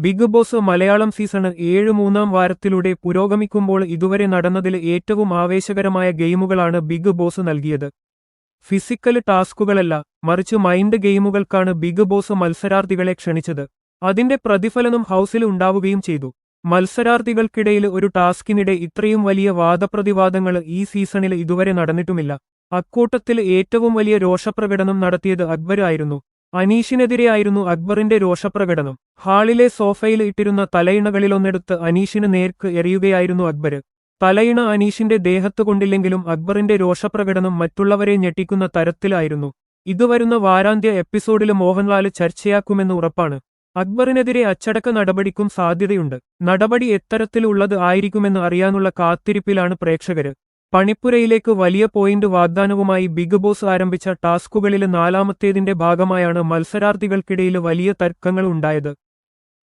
Big boss Malayalam season 7 മൂന്നാം വാരത്തിലൂടെ പുരോഗമിക്കുമ്പോൾ ഇതുവരെ നടന്നതിൽ ഏറ്റവും ആവേശകരമായ ഗെയിമുകളാണ് ബിഗ് ബോസ് നൽകിയത്. ഫിസിക്കൽ ടാസ്കുകളല്ല, മറിച്ച് മൈൻഡ് ഗെയിമുകൾക്കാണ് ബിഗ് ബോസ് മത്സരാർത്ഥികളെ ക്ഷണിച്ചത്. അതിന്റെ പ്രതിഫലനം ഹൗസിൽ ഉണ്ടാവുകയും ചെയ്തു. മത്സരാർത്ഥികൾക്കിടയിൽ ഒരു ടാസ്കിനിടെ ഇത്രയും വലിയ വാദപ്രതിവാദങ്ങൾ ഈ സീസണിൽ ഇതുവരെ നടന്നിട്ടുമില്ല. അക്കൂട്ടത്തിൽ ഏറ്റവും വലിയ രോഷപ്രകടനം നടത്തിയത് അക്ബർ ആയിരുന്നു. അനീഷിനെതിരെയായിരുന്നു അക്ബറിന്റെ രോഷപ്രകടനം. ഹാളിലെ സോഫയിൽ ഇട്ടിരുന്ന തലയിണകളിലൊന്നെടുത്ത് അനീഷിന് നേർക്ക് എറിയുകയായിരുന്നു അക്ബർ. തലയിണ അനീഷിന്റെ ദേഹത്ത് കൊണ്ടില്ലെങ്കിലും അക്ബറിന്റെ രോഷപ്രകടനം മറ്റുള്ളവരെ ഞെട്ടിക്കുന്ന തരത്തിലായിരുന്നു. ഇതുവരുന്ന വാരാന്ത്യ എപ്പിസോഡിൽ മോഹൻലാല് ചർച്ചയാക്കുമെന്ന് ഉറപ്പാണ്. അക്ബറിനെതിരെ അച്ചടക്ക നടപടിക്കും സാധ്യതയുണ്ട്. നടപടി എത്തരത്തിലുള്ളത് ആയിരിക്കുമെന്ന് അറിയാനുള്ള കാത്തിരിപ്പിലാണ് പ്രേക്ഷകര്. പണിപ്പുരയിലേക്ക് വലിയ പോയിന്റ് വാഗ്ദാനവുമായി ബിഗ് ബോസ് ആരംഭിച്ച ടാസ്കുകളിൽ 4ാമത്തേതിന്റെ ഭാഗമായാണ് മത്സരാർത്ഥികൾക്കിടയിൽ വലിയ തർക്കങ്ങൾ ഉണ്ടായത്.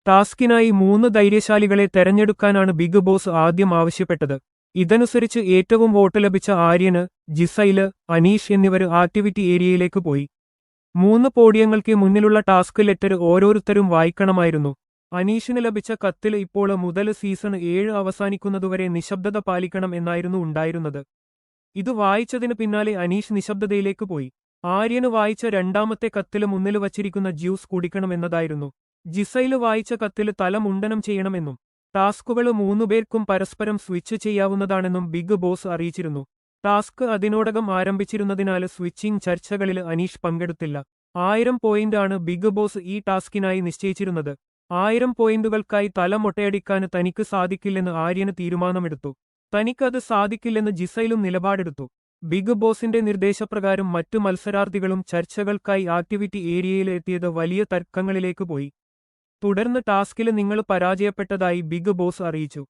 ടാസ്കിനായി 3 ധൈര്യശാലികളെ തെരഞ്ഞെടുക്കാനാണ് ബിഗ് ബോസ് ആദ്യം ആവശ്യപ്പെട്ടത്. ഇതനുസരിച്ച് ഏറ്റവും വോട്ട് ലഭിച്ച ആര്യന്, ജിസൈല്, അനീഷ് എന്നിവര് ആക്ടിവിറ്റി ഏരിയയിലേക്ക് പോയി. 3 പോഡിയങ്ങൾക്ക് മുന്നിലുള്ള ടാസ്ക് ലെറ്റർ ഓരോരുത്തരും വായിക്കണമായിരുന്നു. അനീഷിന് ലഭിച്ച കത്തിൽ ഇപ്പോൾ മുതൽ സീസൺ 7 അവസാനിക്കുന്നതുവരെ നിശബ്ദത പാലിക്കണം എന്നായിരുന്നു ഉണ്ടായിരുന്നത്. ഇത് വായിച്ചതിന് പിന്നാലെ അനീഷ് നിശബ്ദതയിലേക്ക് പോയി. ആര്യന് വായിച്ച 2ാമത്തെ കത്തിൽ മുന്നിൽ വച്ചിരിക്കുന്ന ജ്യൂസ് കുടിക്കണമെന്നതായിരുന്നു. ജിസൈല് വായിച്ച കത്തിൽ തല മുണ്ടനം ചെയ്യണമെന്നും ടാസ്കുകൾ 3 പേർക്കും പരസ്പരം സ്വിച്ച് ചെയ്യാവുന്നതാണെന്നും ബിഗ് ബോസ് അറിയിച്ചിരുന്നു. ടാസ്ക് അതിനോടകം ആരംഭിച്ചിരുന്നതിനാൽ സ്വിച്ചിംഗ് ചർച്ചകളിൽ അനീഷ് പങ്കെടുത്തില്ല. 1000 പോയിന്റ് ആണ് ബിഗ് ബോസ് ഈ ടാസ്കിനായി നിശ്ചയിച്ചിരുന്നത്. 1000 പോയിന്റുകൾക്കായി തല മൊട്ടയടിക്കാൻ തനിക്ക് സാധിക്കില്ലെന്ന് ആര്യന് തീരുമാനമെടുത്തു. തനിക്കത് സാധിക്കില്ലെന്ന് ജിസൈലും നിലപാടെടുത്തു. ബിഗ് ബോസിന്റെ നിർദ്ദേശപ്രകാരം മറ്റു മത്സരാർത്ഥികളും ചർച്ചകൾക്കായി ആക്ടിവിറ്റി ഏരിയയിലെത്തിയത് വലിയ തർക്കങ്ങളിലേക്ക് പോയി. തുടർന്ന് ടാസ്കിൽ നിങ്ങൾ പരാജയപ്പെട്ടതായി ബിഗ് ബോസ് അറിയിച്ചു.